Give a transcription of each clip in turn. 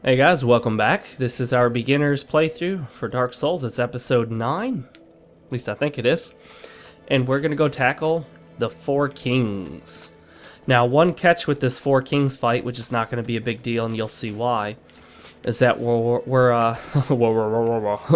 Hey guys, welcome back. This is our beginner's playthrough for Dark Souls. It's episode 9, at least I think it is. And we're going to go tackle the Four Kings. Now, one catch with this Four Kings fight, which is not going to be a big deal, and you'll see why, is that let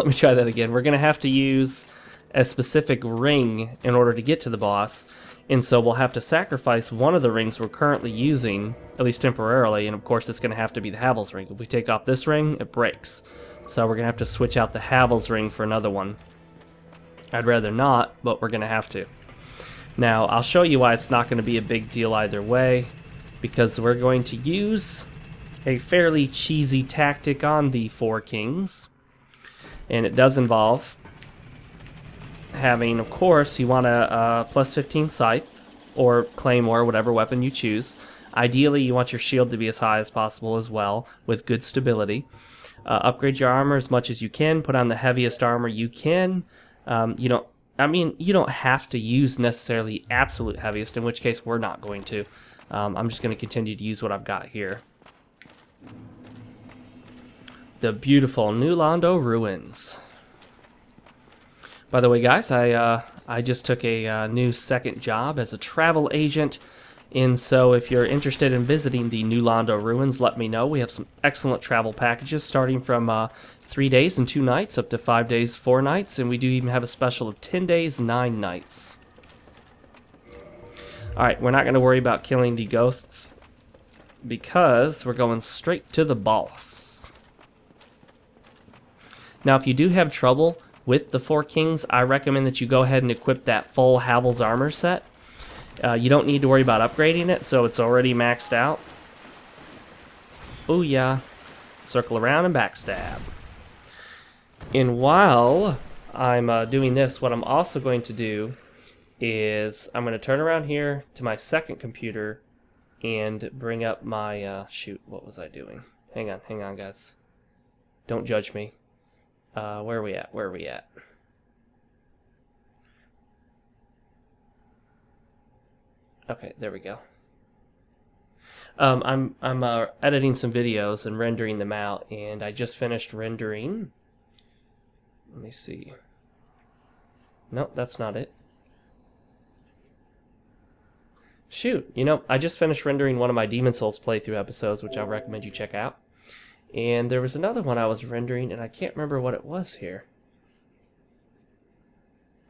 me try that again. We're going to have to use a specific ring in order to get to the boss. And so we'll have to sacrifice one of the rings we're currently using, at least temporarily, and of course it's going to have to be the Havel's ring. If we take off this ring, it breaks. So we're going to have to switch out the Havel's ring for another one. I'd rather not, but we're going to have to. Now, I'll show you why it's not going to be a big deal either way, because we're going to use a fairly cheesy tactic on the Four Kings, and it does involve having, of course, you want a plus 15 scythe or claymore, whatever weapon you choose. Ideally, you want your shield to be as high as possible as well, with good stability. Upgrade your armor as much as you can. Put on the heaviest armor you can. You don't have to use necessarily absolute heaviest, in which case we're not going to. I'm just going to continue to use what I've got here. The beautiful New Londo Ruins. By the way, guys, I just took a new second job as a travel agent, and so if you're interested in visiting the New Londo Ruins, let me know. We have some excellent travel packages starting from 3 days and 2 nights up to 5 days, 4 nights, and we do even have a special of 10 days, 9 nights. Alright, we're not going to worry about killing the ghosts because we're going straight to the boss. Now, if you do have trouble with the Four Kings, I recommend that you go ahead and equip that full Havel's armor set. You don't need to worry about upgrading it, so it's already maxed out. Oh yeah. Circle around and backstab. And while I'm doing this, what I'm also going to do is I'm going to turn around here to my second computer and bring up my... shoot, what was I doing? Hang on, guys. Don't judge me. Where are we at? Okay, there we go. I'm editing some videos and rendering them out, and I just finished rendering. Let me see. Nope, that's not it. Shoot, I just finished rendering one of my Demon Souls playthrough episodes, which I recommend you check out. And there was another one I was rendering, and I can't remember what it was here.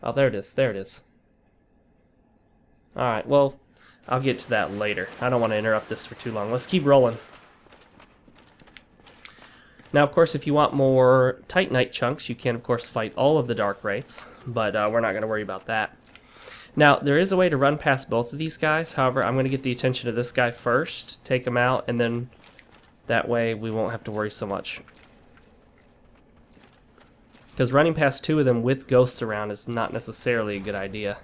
Oh, there it is. Alright, well, I'll get to that later. I don't want to interrupt this for too long. Let's keep rolling. Now, of course, if you want more Titanite chunks, you can, of course, fight all of the Dark Wraiths, but we're not going to worry about that. Now, there is a way to run past both of these guys. However, I'm going to get the attention of this guy first, take him out, and then... that way we won't have to worry so much. Because running past 2 of them with ghosts around is not necessarily a good idea.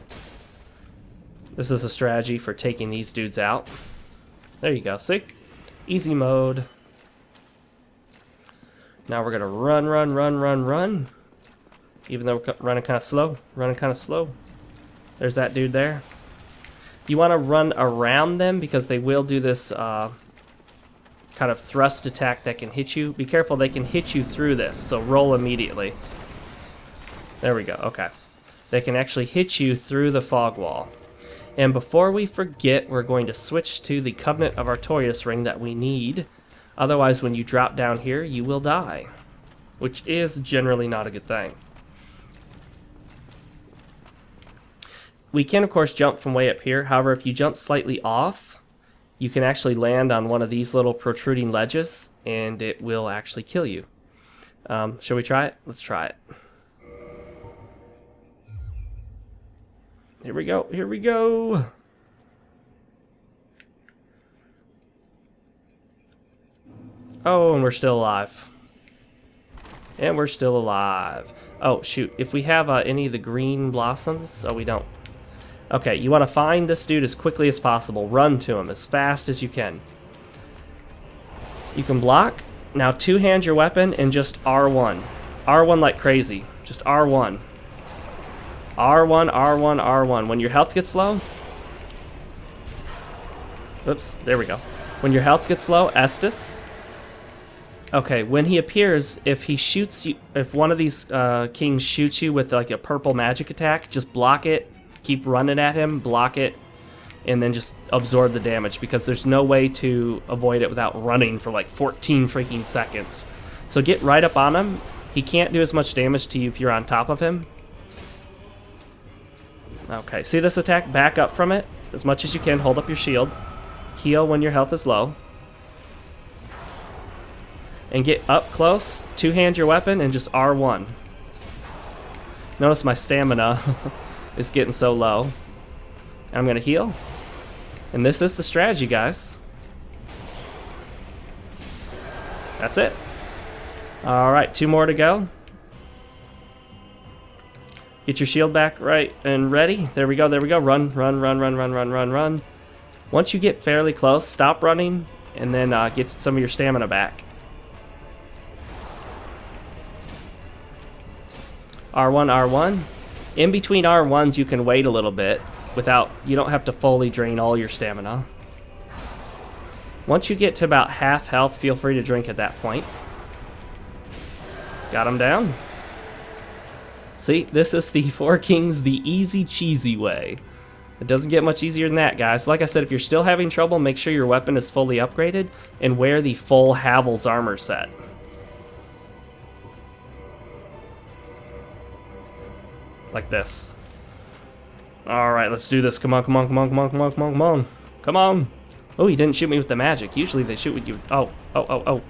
This is a strategy for taking these dudes out. There you go, see? Easy mode. Now we're going to run. Even though we're running kind of slow. There's that dude there. You want to run around them because they will do this... kind of thrust attack that can hit you. Be careful, they can hit you through this, so roll immediately. There we go, okay. They can actually hit you through the fog wall. And before we forget, we're going to switch to the Covenant of Artorias ring that we need. Otherwise, when you drop down here, you will die. Which is generally not a good thing. We can, of course, jump from way up here. However, if you jump slightly off, you can actually land on one of these little protruding ledges, and it will actually kill you. Shall we try it? Let's try it. Here we go. Oh, and we're still alive. Oh, shoot. If we have any of the green blossoms... oh, we don't. Okay, you want to find this dude as quickly as possible. Run to him as fast as you can. You can block. Now two-hand your weapon and just R1. R1 like crazy. Just R1. R1. When your health gets low... oops, there we go. When your health gets low, Estus. Okay, when he appears, if he shoots you, if one of these kings shoots you with like a purple magic attack, just block it, keep running at him, block it, and then just absorb the damage, because there's no way to avoid it without running for like 14 freaking seconds. So get right up on him. He can't do as much damage to you if you're on top of him. Okay, see this attack? Back up from it as much as you can. Hold up your shield. Heal when your health is low. And get up close, two-hand your weapon, and just R1. Notice my stamina is getting so low. I'm going to heal. And this is the strategy, guys. That's it. Alright, 2 more to go. Get your shield back right and ready. There we go, there we go. Run, run, run, run, run, run, run, run. Once you get fairly close, stop running, and then get some of your stamina back. R1, R1. In between R1s, you can wait a little bit without, you don't have to fully drain all your stamina. Once you get to about half health, feel free to drink at that point. Got him down. See, this is the Four Kings the easy cheesy way. It doesn't get much easier than that, guys. Like I said, if you're still having trouble, make sure your weapon is fully upgraded and wear the full Havel's armor set. Like this. Alright, let's do this. Come on, come on, come on, come on, come on, come on, come on. Come on. Oh, he didn't shoot me with the magic. Usually they shoot with you. Oh, oh, oh, oh.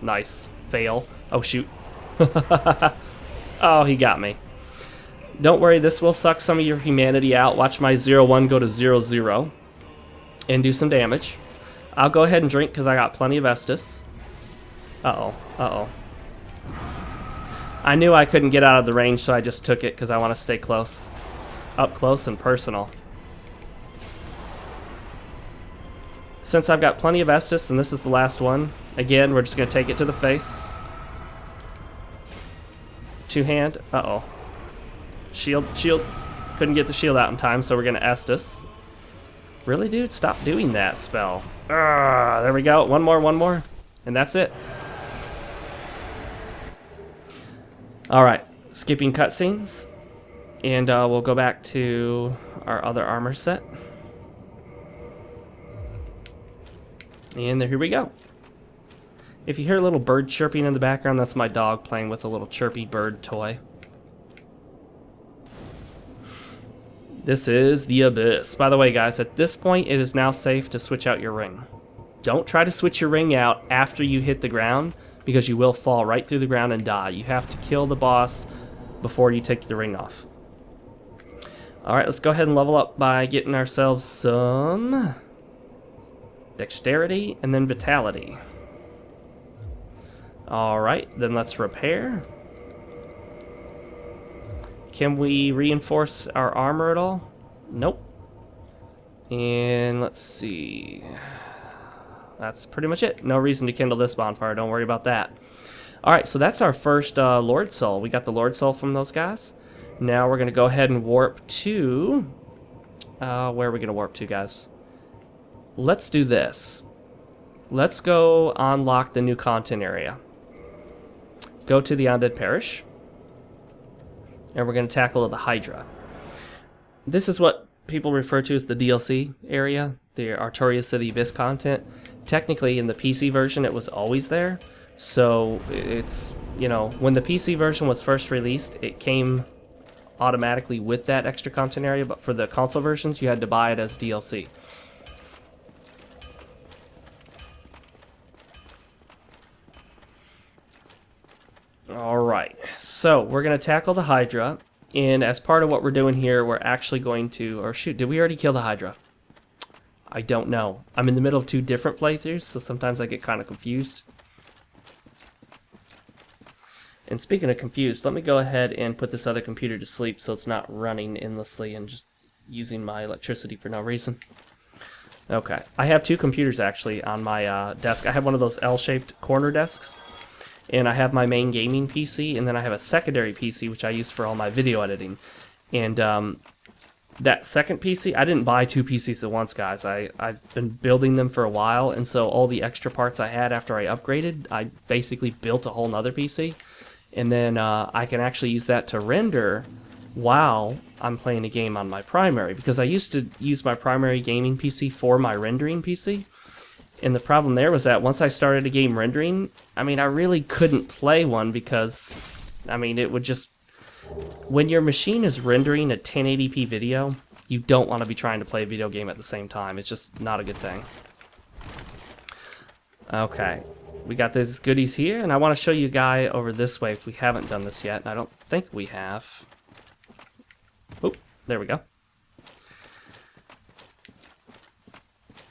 Nice. Fail. Oh, shoot. Oh, he got me. Don't worry, this will suck some of your humanity out. Watch my 0-1 go to 0-0 and do some damage. I'll go ahead and drink because I got plenty of Estus. Uh-oh. Uh-oh. I knew I couldn't get out of the range, so I just took it because I want to stay close. Up close and personal. Since I've got plenty of Estus, and this is the last one, again, we're just going to take it to the face. Two-hand. Uh-oh. Shield. Shield. Couldn't get the shield out in time, so we're going to Estus. Really, dude? Stop doing that spell. There we go. One more. And that's it. Alright. Skipping cutscenes. And we'll go back to our other armor set. And here we go. If you hear a little bird chirping in the background, that's my dog playing with a little chirpy bird toy. This is the Abyss. By the way, guys, at this point, it is now safe to switch out your ring. Don't try to switch your ring out after you hit the ground, because you will fall right through the ground and die. You have to kill the boss before you take the ring off. Alright, let's go ahead and level up by getting ourselves some dexterity and then vitality. Alright, then let's repair. Can we reinforce our armor at all? Nope. And let's see. That's pretty much it. No reason to kindle this bonfire. Don't worry about that. Alright, so that's our first Lord Soul. We got the Lord Soul from those guys. Now we're going to go ahead and warp to... where are we going to warp to, guys? Let's do this. Let's go unlock the new content area. Go to the Undead Parish. And we're going to tackle the Hydra. This is what people refer to as the DLC area, the Artorias of the Abyss content. Technically, in the PC version, it was always there. So, it's, you know, when the PC version was first released, it came automatically with that extra content area. But for the console versions, you had to buy it as DLC. Alright, so we're going to tackle the Hydra, and as part of what we're doing here, we're actually going to, or shoot, did we already kill the Hydra? I don't know. I'm in the middle of 2 different playthroughs, so sometimes I get kind of confused. And speaking of confused, let me go ahead and put this other computer to sleep so it's not running endlessly and just using my electricity for no reason. Okay, I have 2 computers actually on my desk. I have one of those L-shaped corner desks. And I have my main gaming PC, and then I have a secondary PC, which I use for all my video editing. And that second PC, I didn't buy 2 PCs at once, guys. I've been building them for a while, and so all the extra parts I had after I upgraded, I basically built a whole nother PC. And then I can actually use that to render while I'm playing a game on my primary, because I used to use my primary gaming PC for my rendering PC. And the problem there was that once I started a game rendering, I mean, I really couldn't play one because, I mean, it would just... When your machine is rendering a 1080p video, you don't want to be trying to play a video game at the same time. It's just not a good thing. Okay, we got these goodies here, and I want to show you a guy over this way if we haven't done this yet. I don't think we have. Oh, there we go.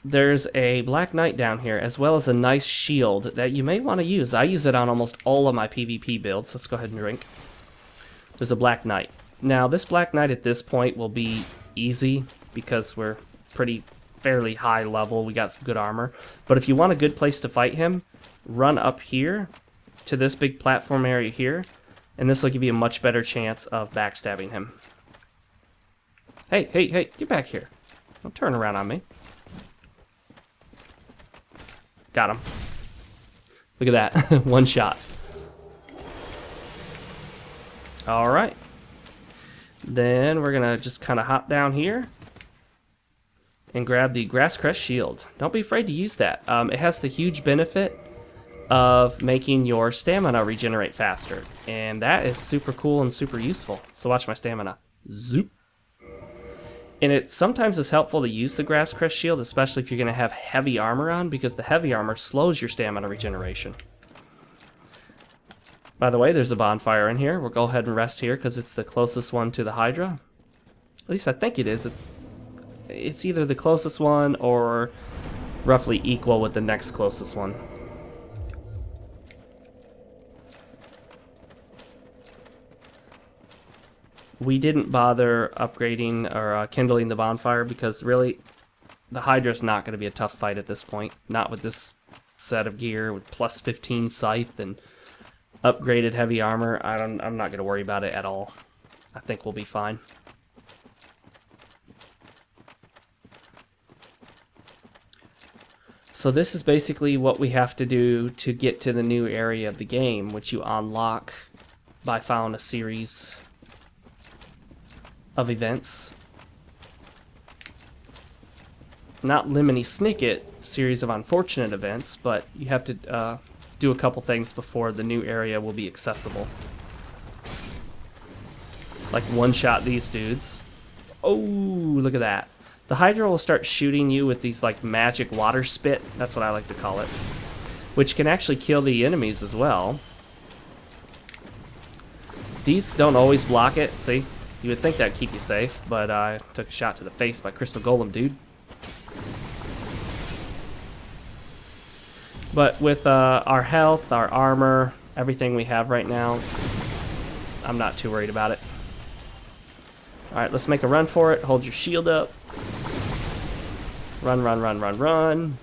There's a Black Knight down here, as well as a nice shield that you may want to use. I use it on almost all of my PvP builds. Let's go ahead and drink. There's a Black Knight. Now, this Black Knight at this point will be easy because we're fairly high level. We got some good armor. But if you want a good place to fight him, run up here to this big platform area here, and this will give you a much better chance of backstabbing him. Hey, hey, hey, get back here. Don't turn around on me. Got him. Look at that. One shot. Alright. Then we're going to just kind of hop down here and grab the Grass Crest Shield. Don't be afraid to use that. It has the huge benefit of making your stamina regenerate faster. And that is super cool and super useful. So watch my stamina. Zoop. And it sometimes is helpful to use the Grass Crest Shield, especially if you're going to have heavy armor on, because the heavy armor slows your stamina regeneration. By the way, there's a bonfire in here. We'll go ahead and rest here because it's the closest one to the Hydra. At least I think it is. It's either the closest one or roughly equal with the next closest one. We didn't bother upgrading or kindling the bonfire because really the Hydra's not going to be a tough fight at this point. Not with this set of gear with plus 15 scythe and upgraded heavy armor. I'm not going to worry about it at all. I think we'll be fine. So this is basically what we have to do to get to the new area of the game, which you unlock by following a series of events. Not Lemony Snicket, series of unfortunate events, but you have to do a couple things before the new area will be accessible. Like one-shot these dudes. Oh, look at that. The Hydra will start shooting you with these like magic water spit, that's what I like to call it, which can actually kill the enemies as well. These don't always block it, see? You would think that'd keep you safe, but I took a shot to the face by Crystal Golem, dude. But with our health, our armor, everything we have right now, I'm not too worried about it. Alright, let's make a run for it. Hold your shield up. Run, run, run, run, run.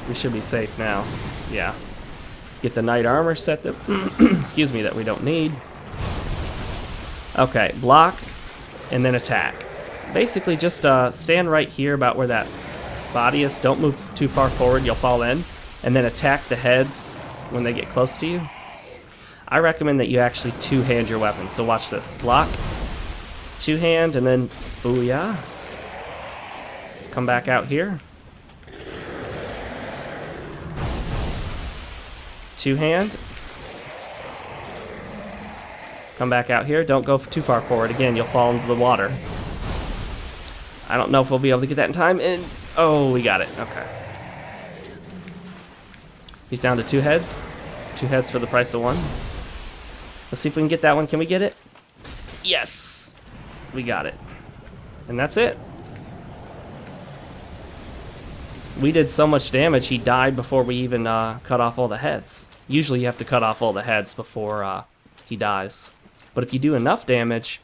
We should be safe now. Yeah. Get the knight armor set that excuse me, that we don't need. Okay, block and then attack. Basically just stand right here about where that body is. Don't move too far forward, you'll fall in. And then attack the heads when they get close to you. I recommend that you actually two-hand your weapon. So watch this. Block, two-hand, and then booyah. Come back out here. Two-hand. Come back out here. Don't go too far forward. Again, you'll fall into the water. I don't know if we'll be able to get that in time. And oh, we got it. Okay. He's down to two heads. Two heads for the price of one. Let's see if we can get that one. Can we get it? Yes! We got it. And that's it. We did so much damage, he died before we even cut off all the heads. Usually you have to cut off all the heads before he dies. But if you do enough damage,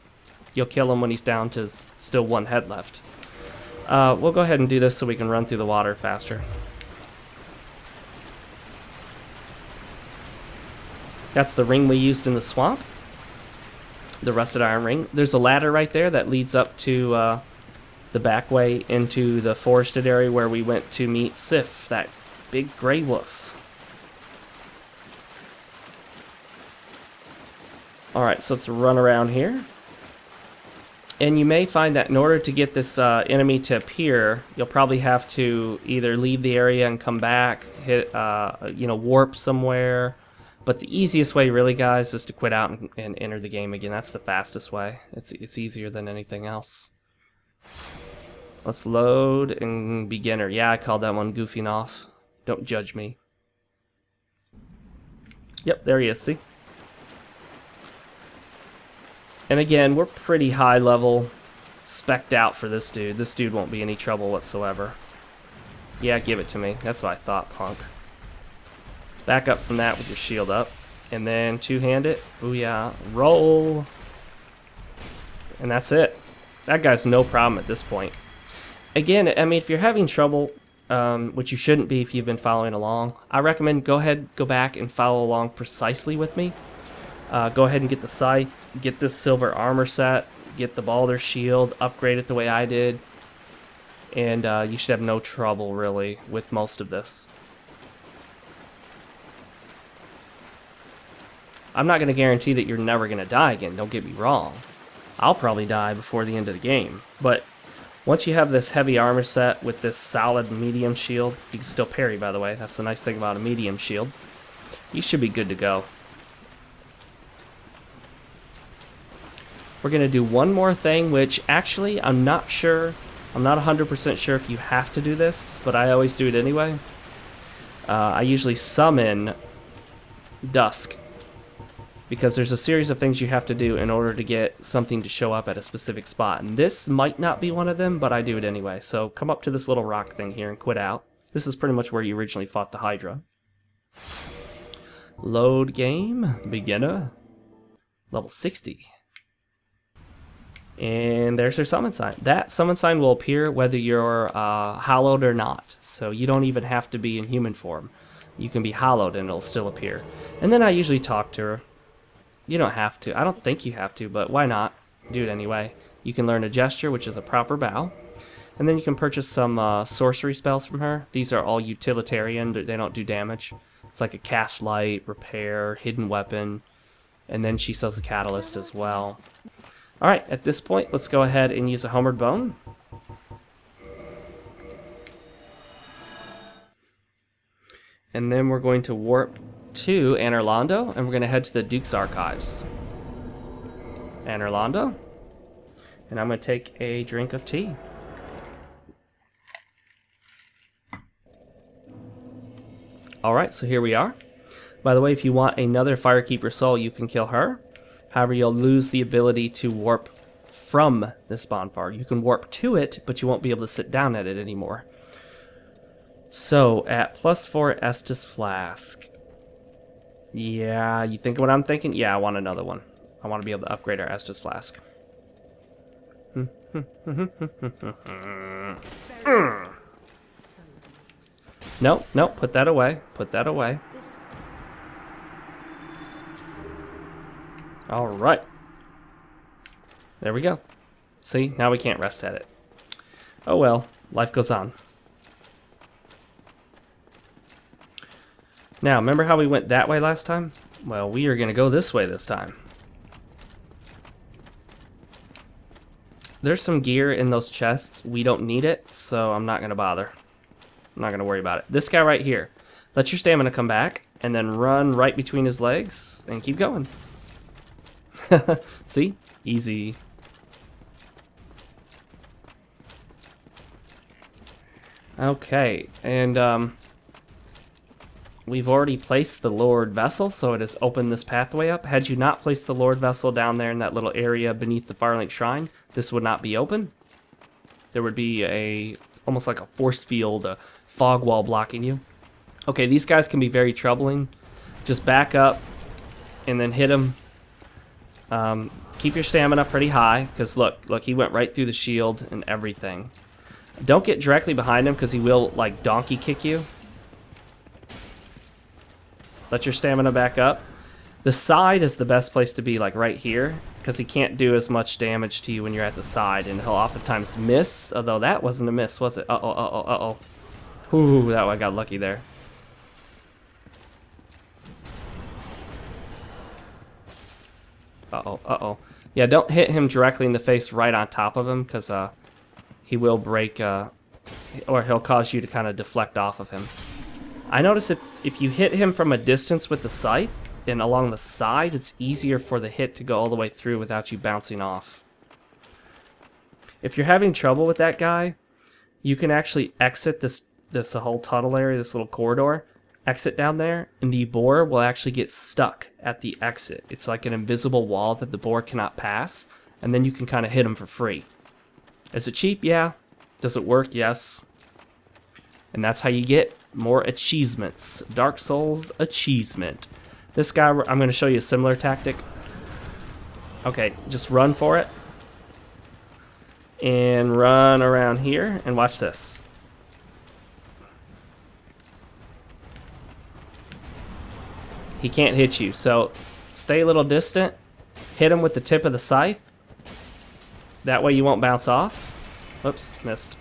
you'll kill him when he's down to still one head left. We'll go ahead and do this so we can run through the water faster. That's the ring we used in the swamp. the Rusted Iron Ring. There's a ladder right there that leads up to the back way into the forested area where we went to meet Sif, that big gray wolf. Alright, so let's run around here. And you may find that in order to get this enemy to appear, you'll probably have to either leave the area and come back, hit, warp somewhere. But the easiest way, really, guys, is to quit out and enter the game again. That's the fastest way. It's easier than anything else. Let's load and beginner. Yeah, I called that one goofing off. Don't judge me. Yep, there he is, see? And again, we're pretty high level, spec'd out for this dude. This dude won't be any trouble whatsoever. Yeah, give it to me. That's what I thought, punk. Back up from that with your shield up. And then two-hand it. Ooh, yeah. Roll. And that's it. That guy's no problem at this point. Again, I mean, if you're having trouble, which you shouldn't be if you've been following along, I recommend go back and follow along precisely with me. Go ahead and get the scythe, get this silver armor set, get the Balder shield, upgrade it the way I did, and you should have no trouble, really, with most of this. I'm not going to guarantee that you're never going to die again, don't get me wrong. I'll probably die before the end of the game, but once you have this heavy armor set with this solid medium shield, you can still parry, by the way, that's the nice thing about a medium shield, you should be good to go. We're going to do one more thing, which actually I'm not 100% sure if you have to do this, but I always do it anyway. I usually summon Dusk, because there's a series of things you have to do in order to get something to show up at a specific spot. And this might not be one of them, but I do it anyway. So come up to this little rock thing here and quit out. This is pretty much where you originally fought the Hydra. Load game, beginner, level 60. And there's your summon sign. That summon sign will appear whether you're hollowed or not. So you don't even have to be in human form. You can be hollowed and it'll still appear. And then I usually talk to her. You don't have to. I don't think you have to, but why not? Do it anyway. You can learn a gesture, which is a proper bow. And then you can purchase some sorcery spells from her. These are all utilitarian. They don't do damage. It's like a cast light, repair, hidden weapon. And then she sells a catalyst as well. Alright, at this point, let's go ahead and use a Homered Bone. And then we're going to warp to Anor Londo, and we're going to head to the Duke's Archives. Anor Londo. And I'm going to take a drink of tea. Alright, so here we are. By the way, if you want another Firekeeper soul, you can kill her. However, you'll lose the ability to warp from this bonfire. You can warp to it, but you won't be able to sit down at it anymore. So, at +4 Estus Flask. Yeah, you think what I'm thinking? Yeah, I want another one. I want to be able to upgrade our Estus Flask. Nope, nope, put that away. Put that away. Alright. There we go. See, now we can't rest at it. Oh well, life goes on. Now, remember how we went that way last time? Well, we are going to go this way this time. There's some gear in those chests. We don't need it, so I'm not going to bother. I'm not going to worry about it. This guy right here. Let your stamina come back, and then run right between his legs, and keep going. See? Easy. Okay, and we've already placed the Lord Vessel, so it has opened this pathway up. Had you not placed the Lord Vessel down there in that little area beneath the Firelink Shrine, this would not be open. There would be almost like a force field, a fog wall blocking you. Okay, these guys can be very troubling. Just back up and then hit them. Keep your stamina pretty high, because look, he went right through the shield and everything. Don't get directly behind him, because he will, like, donkey kick you. Let your stamina back up. The side is the best place to be, like right here, because he can't do as much damage to you when you're at the side, and he'll oftentimes miss, although that wasn't a miss, was it? Uh-oh, uh-oh, uh-oh. Ooh, that one got lucky there. Uh-oh, uh-oh. Yeah, don't hit him directly in the face right on top of him, because he will break, or he'll cause you to kind of deflect off of him. I notice if you hit him from a distance with the scythe, and along the side, it's easier for the hit to go all the way through without you bouncing off. If you're having trouble with that guy, you can actually exit this whole tunnel area, this little corridor, exit down there, and the boar will actually get stuck at the exit. It's like an invisible wall that the boar cannot pass, and then you can kind of hit him for free. Is it cheap? Yeah. Does it work? Yes. And that's how you get more achievements. Dark Souls achievement. This guy, I'm going to show you a similar tactic. Okay, just run for it. And run around here, and watch this. He can't hit you, so stay a little distant. Hit him with the tip of the scythe. That way you won't bounce off. Oops, missed.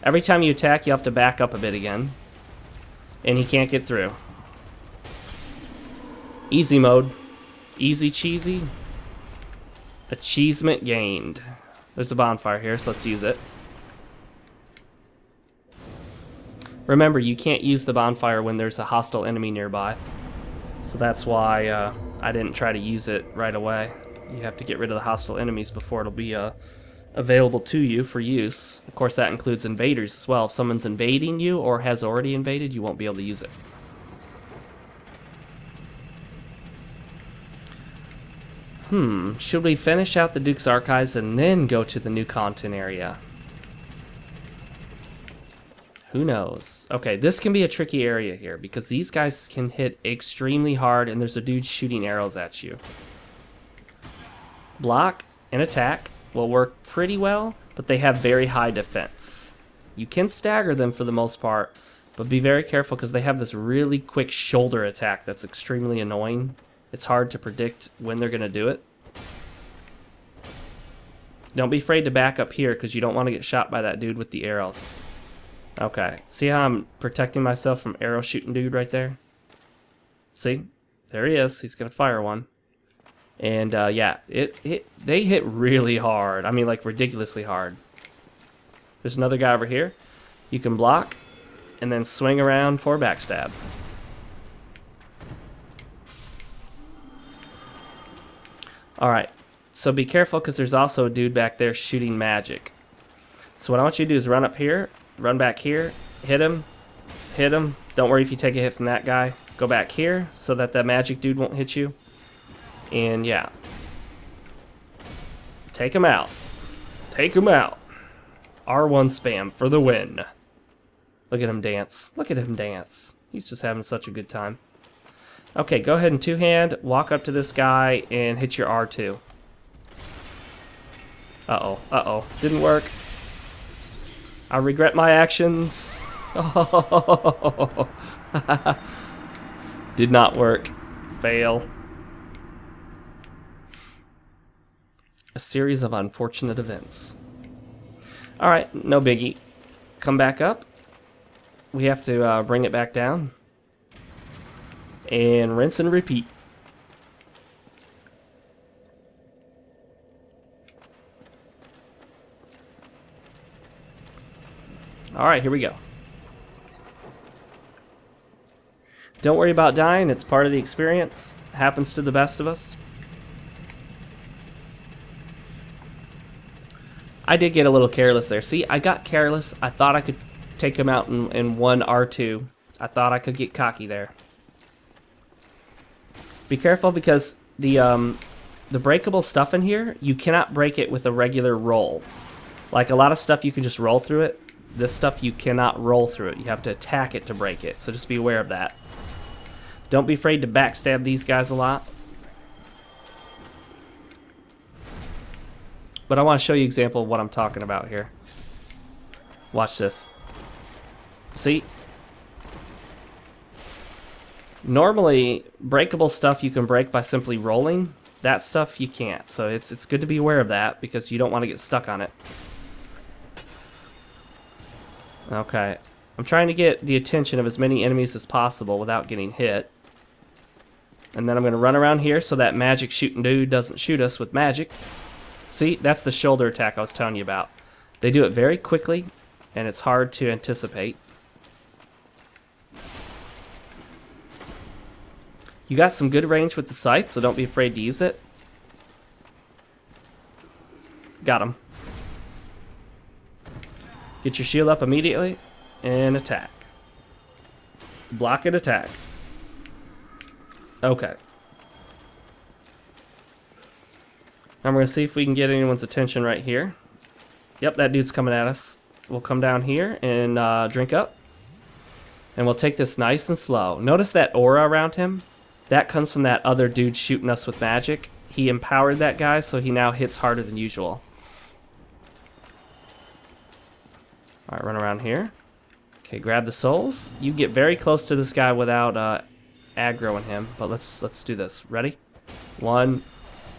Every time you attack, you have to back up a bit again. And he can't get through. Easy mode. Easy cheesy. Achievement gained. There's a bonfire here, so let's use it. Remember, you can't use the bonfire when there's a hostile enemy nearby. So that's why I didn't try to use it right away. You have to get rid of the hostile enemies before it'll be available to you for use. Of course, that includes invaders as well. If someone's invading you or has already invaded, you won't be able to use it. Should we finish out the Duke's Archives and then go to the new content area? Who knows? Okay, this can be a tricky area here because these guys can hit extremely hard and there's a dude shooting arrows at you. Block and attack will work pretty well, but they have very high defense. You can stagger them for the most part, but be very careful because they have this really quick shoulder attack that's extremely annoying. It's hard to predict when they're going to do it. Don't be afraid to back up here because you don't want to get shot by that dude with the arrows. Okay, see how I'm protecting myself from arrow shooting dude right there? See? There he is. He's going to fire one. And yeah, they hit really hard. I mean, like ridiculously hard. There's another guy over here. You can block and then swing around for a backstab. Alright, so be careful because there's also a dude back there shooting magic. So what I want you to do is run up here, run back here, hit him. Don't worry if you take a hit from that guy. Go back here so that the magic dude won't hit you. And yeah. Take him out. Take him out. R1 spam for the win. Look at him dance. Look at him dance. He's just having such a good time. Okay, go ahead and two-hand, walk up to this guy, and hit your R2. Uh-oh, uh-oh. Didn't work. I regret my actions. Oh. Did not work. Fail. A series of unfortunate events. Alright, no biggie. Come back up. We have to bring it back down. And rinse and repeat. Alright, here we go. Don't worry about dying, it's part of the experience. It happens to the best of us. I did get a little careless there. See, I got careless. I thought I could take him out in one R2. I thought I could get cocky there. Be careful because the breakable stuff in here, you cannot break it with a regular roll. Like a lot of stuff you can just roll through it. This stuff you cannot roll through it. You have to attack it to break it. So just be aware of that. Don't be afraid to backstab these guys a lot. But I want to show you an example of what I'm talking about here. Watch this. See? Normally, breakable stuff you can break by simply rolling. That stuff you can't. So it's good to be aware of that because you don't want to get stuck on it. Okay. I'm trying to get the attention of as many enemies as possible without getting hit. And then I'm going to run around here so that magic shooting dude doesn't shoot us with magic. See, that's the shoulder attack I was telling you about. They do it very quickly, and it's hard to anticipate. You got some good range with the sight, so don't be afraid to use it. Got him. Get your shield up immediately, and attack. Block and attack. Okay. Now we're going to see if we can get anyone's attention right here. Yep, that dude's coming at us. We'll come down here and drink up. And we'll take this nice and slow. Notice that aura around him? That comes from that other dude shooting us with magic. He empowered that guy, so he now hits harder than usual. Alright, run around here. Okay, grab the souls. You get very close to this guy without aggroing him, but let's do this. Ready? 1,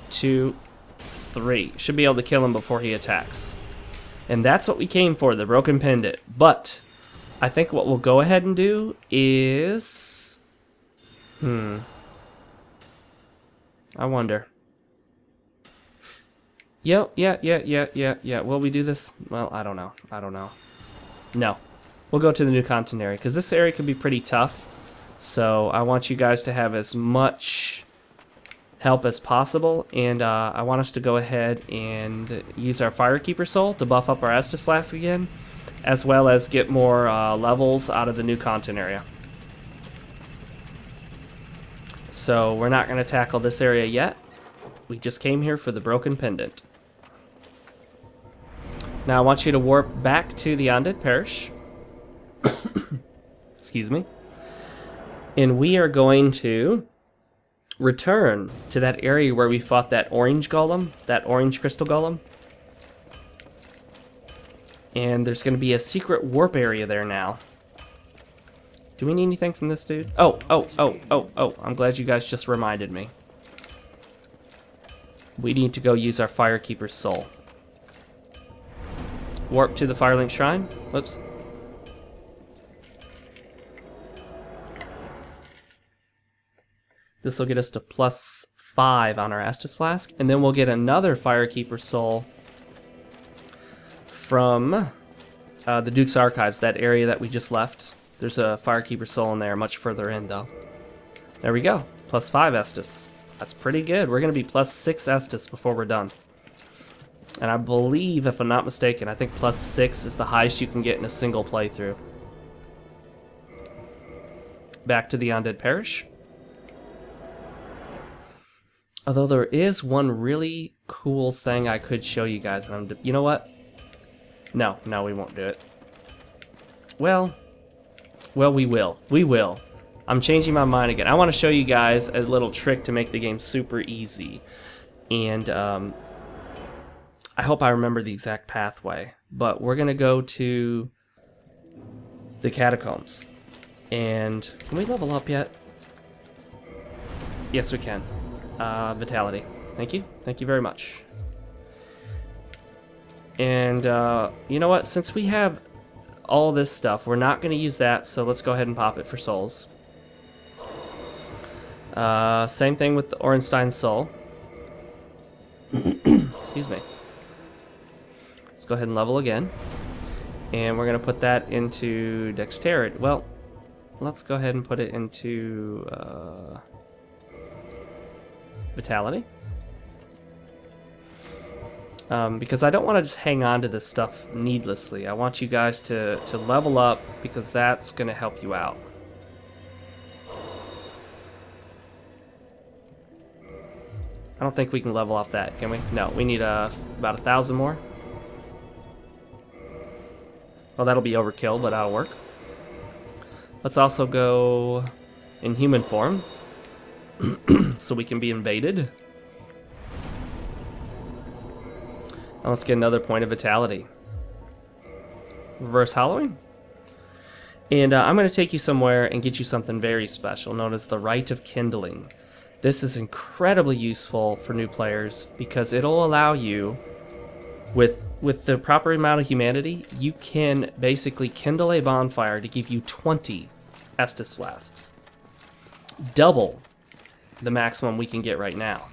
2, 3. Should be able to kill him before he attacks. And that's what we came for, the broken pendant. But I think what we'll go ahead and do is... I wonder. Yeah. Will we do this? Well, I don't know. No. We'll go to the new content area, because this area can be pretty tough. So I want you guys to have as much help as possible, and I want us to go ahead and use our Firekeeper Soul to buff up our Estus Flask again, as well as get more levels out of the new content area. So we're not going to tackle this area yet. We just came here for the broken pendant. Now I want you to warp back to the Undead Parish. Excuse me. And we are going to return to that area where we fought that orange golem, that orange crystal golem. And there's going to be a secret warp area there now. Do we need anything from this dude? Oh, I'm glad you guys just reminded me. We need to go use our Firekeeper's Soul. Warp to the Firelink Shrine. Whoops. This will get us to +5 on our Estus Flask, and then we'll get another Firekeeper Soul from the Duke's Archives, that area that we just left. There's a Firekeeper Soul in there, much further in though. There we go, +5 Estus. That's pretty good. We're going to be +6 Estus before we're done. And I believe, if I'm not mistaken, I think +6 is the highest you can get in a single playthrough. Back to the Undead Parish. Although there is one really cool thing I could show you guys. And you know what? No, we won't do it. Well, we will. We will. I'm changing my mind again. I want to show you guys a little trick to make the game super easy. And I hope I remember the exact pathway. But we're going to go to the Catacombs. And can we level up yet? Yes, we can. Vitality. Thank you. Thank you very much. And you know what? Since we have all this stuff, we're not going to use that, so let's go ahead and pop it for souls. Same thing with the Ornstein Soul. Excuse me. Let's go ahead and level again. And we're going to put that into Dexterity. Well, let's go ahead and put it into Vitality. Because I don't want to just hang on to this stuff needlessly. I want you guys to level up, because that's going to help you out. I don't think we can level off that, can we? No, we need about 1,000 more. Well, that'll be overkill, but that'll work. Let's also go in human form, so we can be invaded. Now let's get another point of vitality. Reverse hollowing. And I'm going to take you somewhere and get you something very special known as the Rite of Kindling. This is incredibly useful for new players because it'll allow you, with the proper amount of humanity, you can basically kindle a bonfire to give you 20 Estus flasks. Double the maximum we can get right now.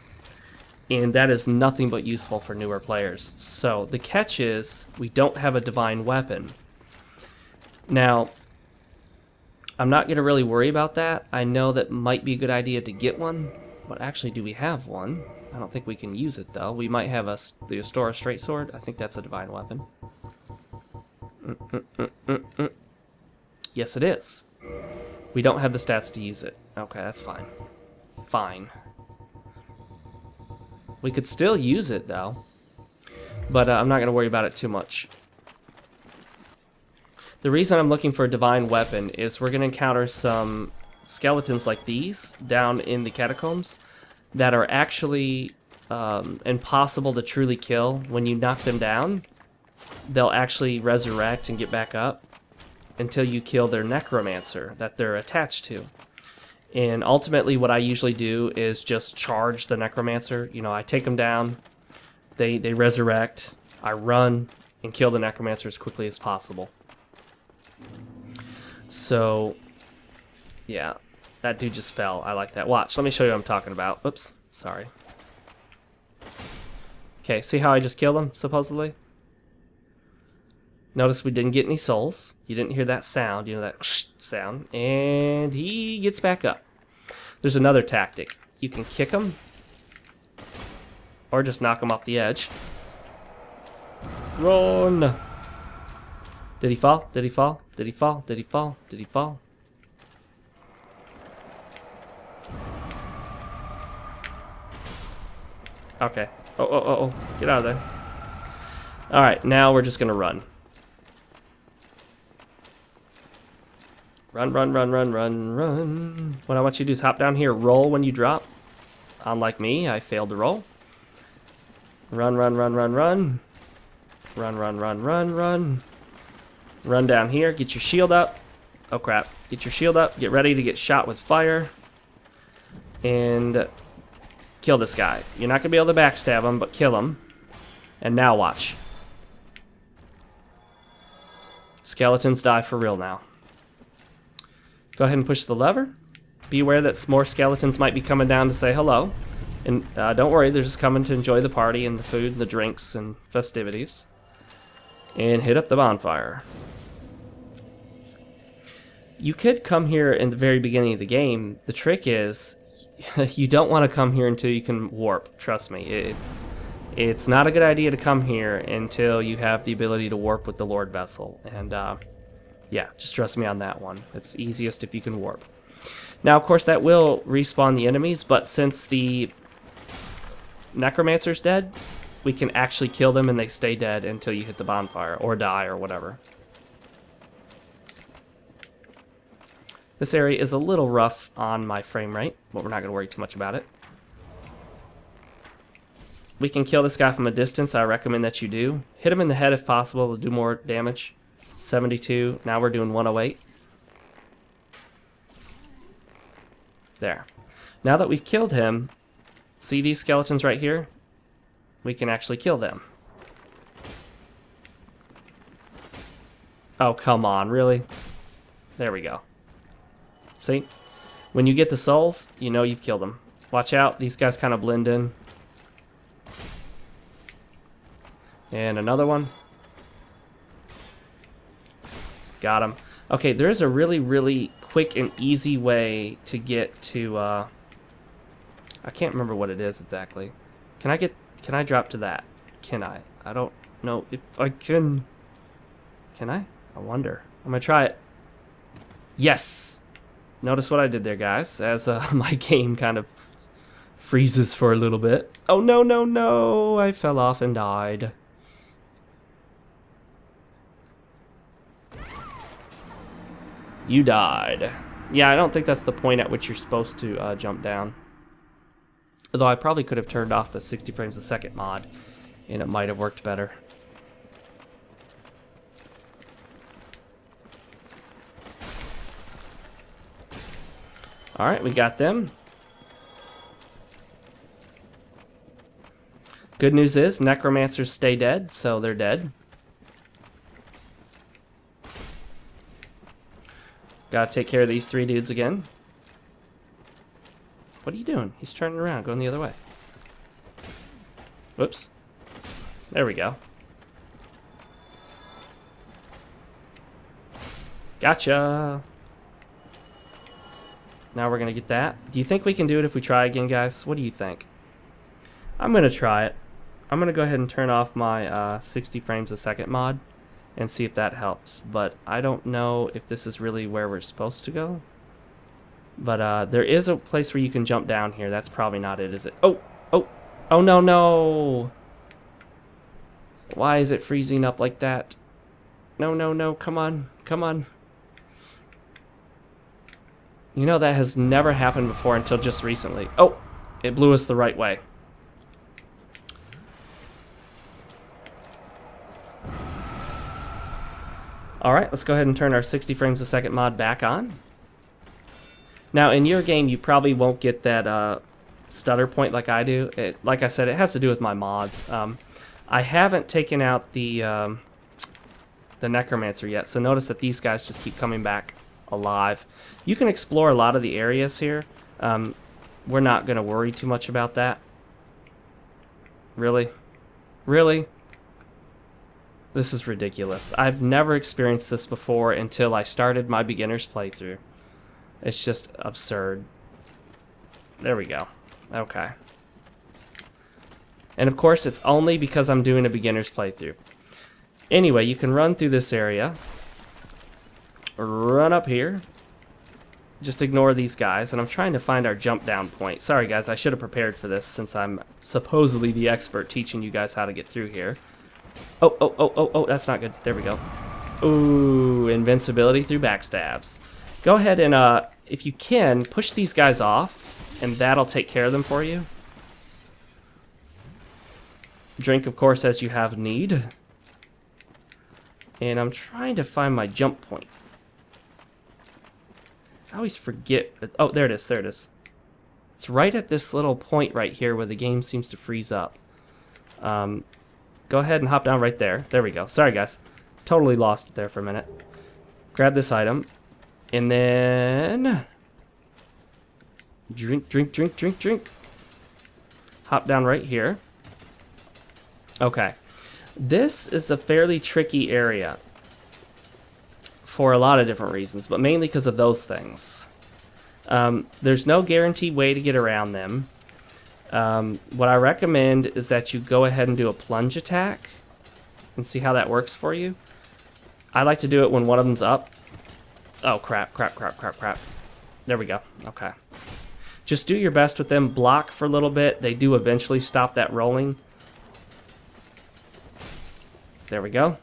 And that is nothing but useful for newer players. So the catch is we don't have a divine weapon. Now, I'm not going to really worry about that. I know that might be a good idea to get one. But actually, do we have one? I don't think we can use it, though. We might have the Astora Straight Sword. I think that's a divine weapon. Yes, it is. We don't have the stats to use it. Okay, that's fine. Fine. We could still use it, though. But I'm not going to worry about it too much. The reason I'm looking for a divine weapon is we're going to encounter some skeletons like these down in the Catacombs that are actually impossible to truly kill. When you knock them down, they'll actually resurrect and get back up until you kill their necromancer that they're attached to. And ultimately what I usually do is just charge the necromancer. You know, I take them down, they resurrect, I run and kill the necromancer as quickly as possible. So, yeah, that dude just fell. I like that. Watch, let me show you what I'm talking about. Oops, sorry. Okay, see how I just killed him, supposedly? Notice we didn't get any souls. You didn't hear that sound, you know, that sound. And he gets back up. There's another tactic. You can kick him, or just knock him off the edge. Run! Did he fall? Did he fall? Did he fall? Did he fall? Did he fall? Okay. Oh. Get out of there. Alright, now we're just gonna run. Run. What I want you to do is hop down here, roll when you drop. Unlike me, I failed to roll. Run. Run down here, get your shield up. Oh crap. Get your shield up, get ready to get shot with fire. And kill this guy. You're not going to be able to backstab him, but kill him. And now watch. Skeletons die for real now. Go ahead and push the lever. Be aware that more skeletons might be coming down to say hello. And don't worry, they're just coming to enjoy the party and the food and the drinks and festivities. And hit up the bonfire. You could come here in the very beginning of the game. The trick is, you don't want to come here until you can warp. Trust me, it's not a good idea to come here until you have the ability to warp with the Lord Vessel. And yeah, just trust me on that one. It's easiest if you can warp. Now, of course, that will respawn the enemies, but since the Necromancer's dead, we can actually kill them and they stay dead until you hit the bonfire, or die, or whatever. This area is a little rough on my frame rate, but we're not going to worry too much about it. We can kill this guy from a distance. I recommend that you do. Hit him in the head if possible to do more damage. 72. Now we're doing 108. There. Now that we've killed him, see these skeletons right here? We can actually kill them. Oh, come on, really? There we go. See? When you get the souls, you know you've killed them. Watch out, these guys kind of blend in. And another one. Got him. Okay, there is a really, really quick and easy way to get to, I can't remember what it is exactly. Can I drop to that? Can I? I don't know if I can. Can I? I wonder. I'm gonna try it. Yes! Notice what I did there, guys, as my game kind of freezes for a little bit. Oh, no! I fell off and died. You died. Yeah, I don't think that's the point at which you're supposed to jump down. Although I probably could have turned off the 60 frames a second mod, and it might have worked better. Alright, we got them. Good news is, necromancers stay dead, so they're dead. Gotta take care of these 3 dudes again. What are you doing? He's turning around, going the other way. Whoops. There we go. Gotcha! Now we're gonna get that. Do you think we can do it if we try again, guys? What do you think? I'm gonna try it. I'm gonna go ahead and turn off my 60 frames a second mod and see if that helps. But I don't know if this is really where we're supposed to go. But there is a place where you can jump down here. That's probably not it, is it? Oh! Oh! Oh, no, no! Why is it freezing up like that? No, no, no. Come on. Come on. You know, that has never happened before until just recently. Oh! It blew us the right way. Alright, let's go ahead and turn our 60 frames a second mod back on. Now, in your game, you probably won't get that stutter point like I do. Like I said, it has to do with my mods. I haven't taken out the Necromancer yet, so notice that these guys just keep coming back alive. You can explore a lot of the areas here. We're not going to worry too much about that. Really? Really? This is ridiculous. I've never experienced this before until I started my beginner's playthrough. It's just absurd. There we go. Okay. And of course, it's only because I'm doing a beginner's playthrough. Anyway, you can run through this area. Run up here. Just ignore these guys. And I'm trying to find our jump down point. Sorry guys, I should have prepared for this since I'm supposedly the expert teaching you guys how to get through here. Oh, oh, oh, oh, oh, that's not good. There we go. Ooh, invincibility through backstabs. Go ahead and, if you can, push these guys off, and that'll take care of them for you. Drink, of course, as you have need. And I'm trying to find my jump point. I always forget. Oh, there it is, there it is. It's right at this little point right here where the game seems to freeze up. Go ahead and hop down right there. There we go. Sorry, guys. Totally lost it there for a minute. Grab this item. And then... drink, drink, drink, drink, drink. Hop down right here. Okay. This is a fairly tricky area. For a lot of different reasons, but mainly because of those things. There's no guaranteed way to get around them. What I recommend is that you go ahead and do a plunge attack and see how that works for you. I like to do it when one of them's up. Oh, crap, crap, crap, crap, crap. There we go. Okay. Just do your best with them. Block for a little bit. They do eventually stop that rolling. There we go.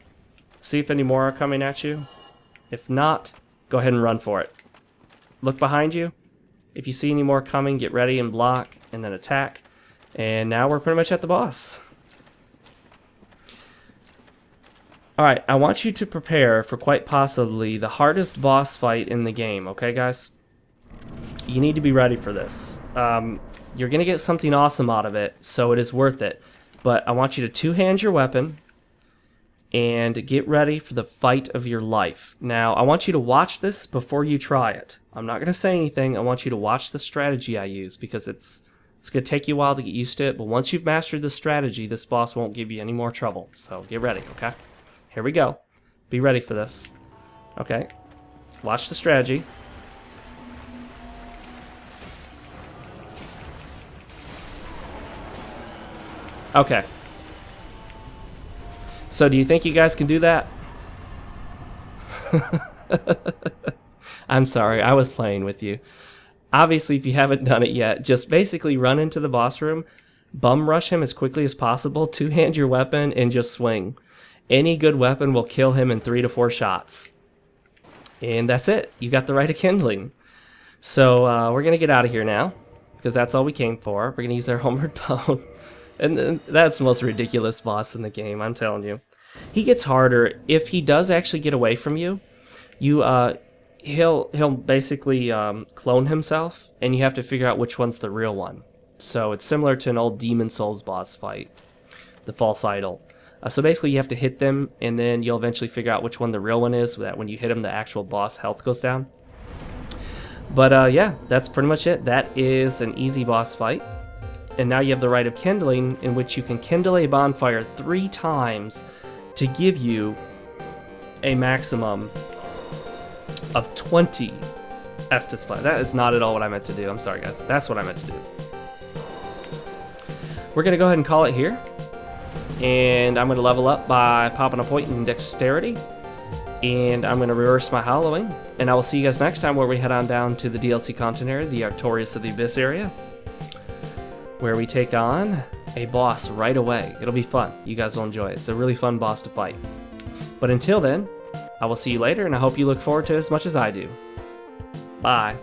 See if any more are coming at you. If not, go ahead and run for it. Look behind you. If you see any more coming, get ready and block, and then attack. And now we're pretty much at the boss. Alright, I want you to prepare for quite possibly the hardest boss fight in the game, okay guys? You need to be ready for this. You're going to get something awesome out of it, so it is worth it. But I want you to two-hand your weapon and get ready for the fight of your life. Now, I want you to watch this before you try it. I'm not going to say anything. I want you to watch the strategy I use because it's going to take you a while to get used to it. But once you've mastered the strategy, this boss won't give you any more trouble. So get ready, okay? Here we go. Be ready for this. Okay. Watch the strategy. Okay. So do you think you guys can do that? I'm sorry, I was playing with you. Obviously, if you haven't done it yet, just basically run into the boss room, bum rush him as quickly as possible, two-hand your weapon, and just swing. Any good weapon will kill him in 3 to 4 shots. And that's it. You got the right of kindling. So we're going to get out of here now, because that's all we came for. We're going to use our homeward bone. And that's the most ridiculous boss in the game, I'm telling you. He gets harder. If he does actually get away from you, he'll basically clone himself, and you have to figure out which one's the real one. So it's similar to an old Demon Souls boss fight, the false idol. So basically you have to hit them, and then you'll eventually figure out which one the real one is, so that when you hit him, the actual boss health goes down. But yeah, that's pretty much it. That is an easy boss fight. And now you have the Rite of Kindling, in which you can kindle a bonfire 3 times to give you a maximum of 20 Estus Flask. That is not at all what I meant to do. I'm sorry, guys. That's what I meant to do. We're going to go ahead and call it here. And I'm going to level up by popping a point in Dexterity. And I'm going to reverse my hollowing. And I will see you guys next time, where we head on down to the DLC content area, the Artorias of the Abyss area, where we take on a boss right away. It'll be fun. You guys will enjoy it. It's a really fun boss to fight. But until then, I will see you later, and I hope you look forward to it as much as I do. Bye.